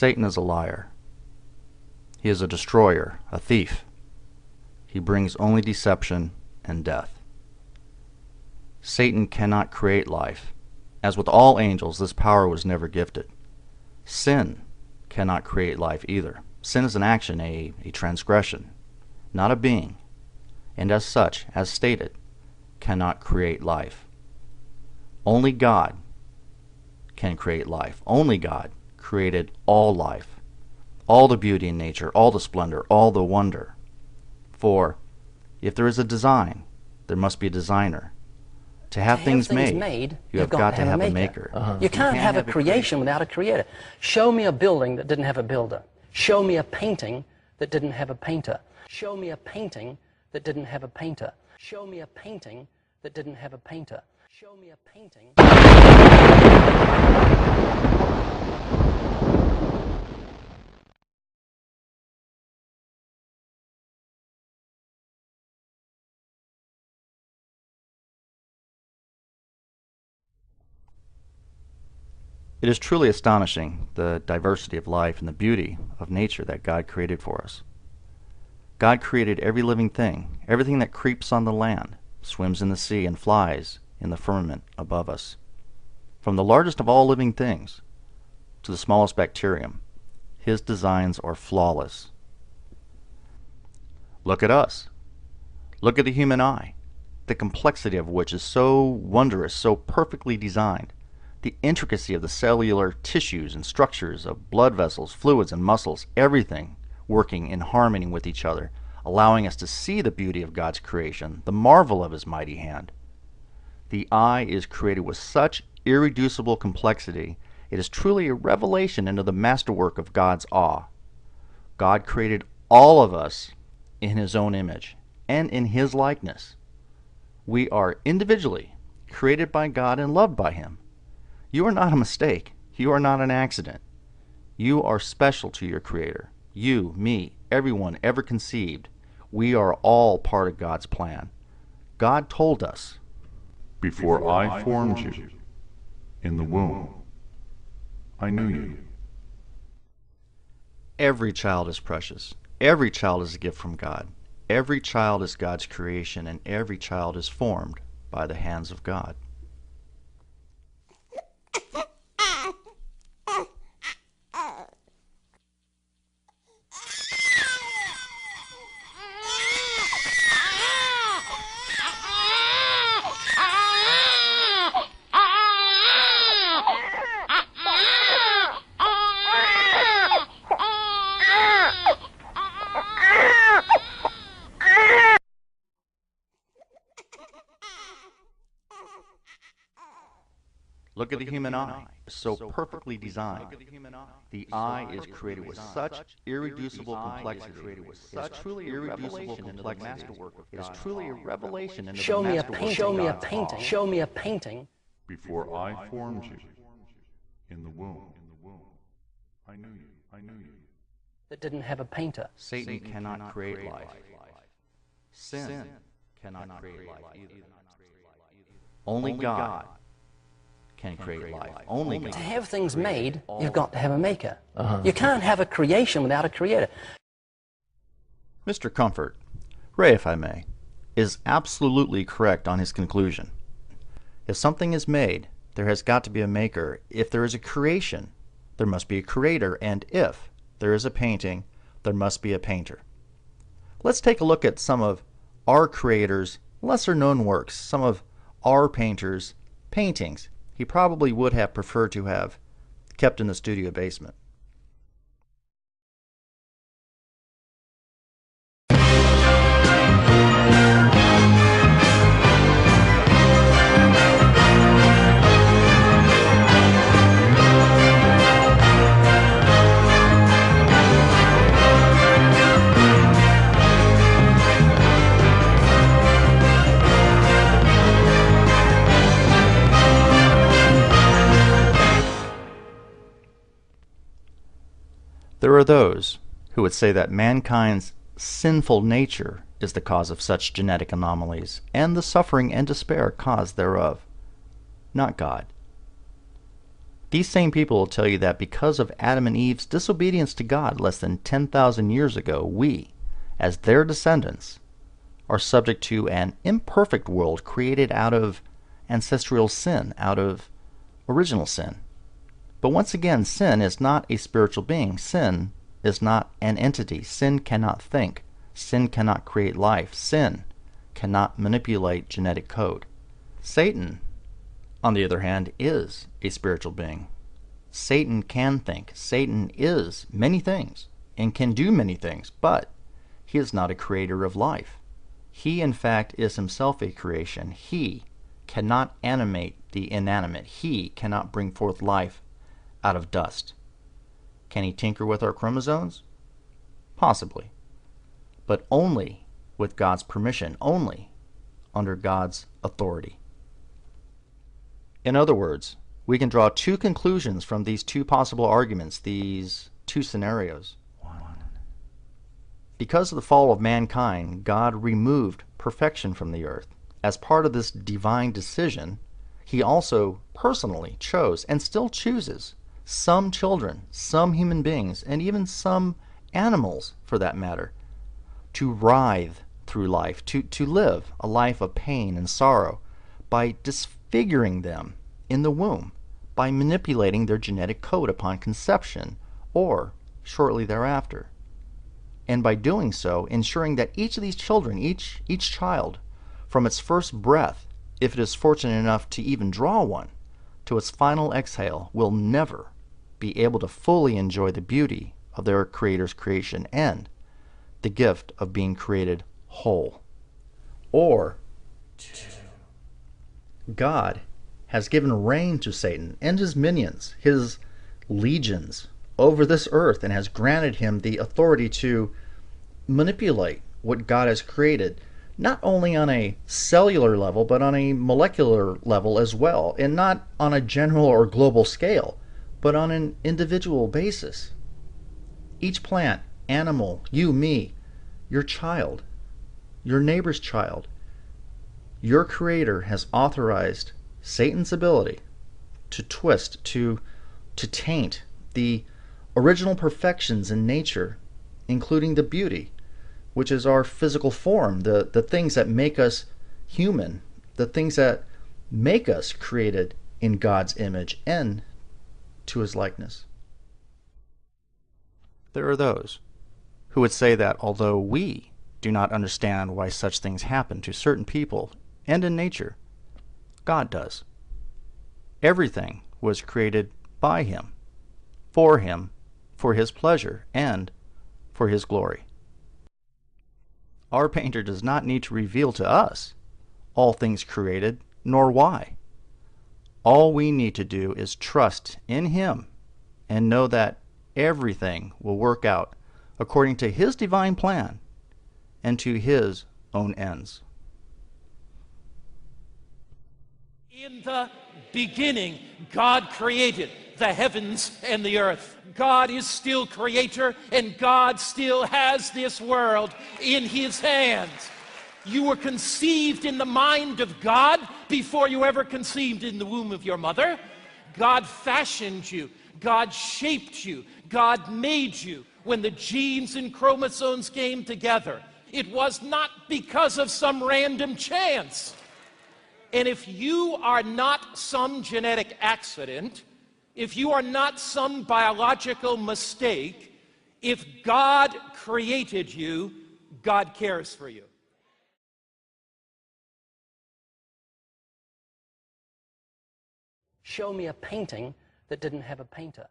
Satan is a liar. He is a destroyer, a thief. He brings only deception and death. Satan cannot create life. As with all angels, this power was never gifted. Sin cannot create life either. Sin is an action, a transgression, not a being, and as such, as stated, cannot create life. Only God can create life. Only God created all life, all the beauty in nature, all the splendor, all the wonder. For if there is a design, there must be a designer. To have things made, you have got to have a maker. You can't have a creation without a creator. Show me a building that didn't have a builder. Show me a painting that didn't have a painter. Show me a painting that didn't have a painter. Show me a painting that didn't have a painter. Show me a painting. It is truly astonishing, the diversity of life and the beauty of nature that God created for us. God created every living thing, everything that creeps on the land, swims in the sea, and flies in the firmament above us. From the largest of all living things to the smallest bacterium, His designs are flawless. Look at us. Look at the human eye, the complexity of which is so wondrous, so perfectly designed. The intricacy of the cellular tissues and structures of blood vessels, fluids, and muscles, everything working in harmony with each other, allowing us to see the beauty of God's creation, the marvel of His mighty hand. The eye is created with such irreducible complexity, it is truly a revelation into the masterwork of God's awe. God created all of us in His own image and in His likeness. We are individually created by God and loved by Him. You are not a mistake. You are not an accident. You are special to your Creator. You, me, everyone ever conceived. We are all part of God's plan. God told us, "Before I formed you in the womb, I knew you." Every child is precious. Every child is a gift from God. Every child is God's creation, and every child is formed by the hands of God. Look at the human eye, so perfectly designed. The eye is created with such irreducible complexity. It is truly a revelation into the masterwork of God. It is truly a revelation into the masterwork of God. Show me a painting. Show me a painting. Before I formed you in the womb, I knew you. I knew you. That didn't have a painter. Satan cannot create life. Sin cannot create life either. Only God can create life. Only God. To have things made, you've got to have a maker. You can't have a creation without a creator. Mr. Comfort, Ray, if I may, is absolutely correct on his conclusion. If something is made, there has got to be a maker. If there is a creation, there must be a creator. And if there is a painting, there must be a painter. Let's take a look at some of our creators' lesser-known works, some of our painters' paintings he probably would have preferred to have kept in the studio basement. There are those who would say that mankind's sinful nature is the cause of such genetic anomalies and the suffering and despair caused thereof, not God. These same people will tell you that because of Adam and Eve's disobedience to God less than 10,000 years ago, we, as their descendants, are subject to an imperfect world created out of ancestral sin, out of original sin. But once again, sin is not a spiritual being. Sin is not an entity. Sin cannot think. Sin cannot create life. Sin cannot manipulate genetic code. Satan, on the other hand, is a spiritual being. Satan can think. Satan is many things and can do many things, but he is not a creator of life. He, in fact, is himself a creation. He cannot animate the inanimate. He cannot bring forth life out of dust. Can he tinker with our chromosomes? Possibly. But only with God's permission, only under God's authority. In other words, we can draw two conclusions from these two possible arguments, these two scenarios. Because of the fall of mankind, God removed perfection from the earth. As part of this divine decision, he also personally chose and still chooses some children, some human beings, and even some animals, for that matter, to writhe through life, to live a life of pain and sorrow by disfiguring them in the womb, by manipulating their genetic code upon conception or shortly thereafter. And by doing so, ensuring that each of these children, each child, from its first breath, if it is fortunate enough to even draw one, to its final exhale, will never be able to fully enjoy the beauty of their Creator's creation and the gift of being created whole. Or, God has given reign to Satan and his minions, his legions, over this earth, and has granted him the authority to manipulate what God has created, not only on a cellular level, but on a molecular level as well, and not on a general or global scale, but on an individual basis. Each plant, animal, you, me, your child, your neighbor's child, your Creator has authorized Satan's ability to twist, to taint the original perfections in nature, including the beauty, which is our physical form, the things that make us human, the things that make us created in God's image and to his likeness. There are those who would say that although we do not understand why such things happen to certain people and in nature, God does. Everything was created by him, for his pleasure, and for his glory. Our painter does not need to reveal to us all things created, nor why. All we need to do is trust in him and know that everything will work out according to his divine plan and to his own ends. In the beginning, God created the heavens and the earth. God is still creator, and God still has this world in his hands. You were conceived in the mind of God before you ever conceived in the womb of your mother. God fashioned you. God shaped you. God made you. When the genes and chromosomes came together, it was not because of some random chance. And if you are not some genetic accident, if you are not some biological mistake, if God created you, God cares for you. Show me a painting that didn't have a painter.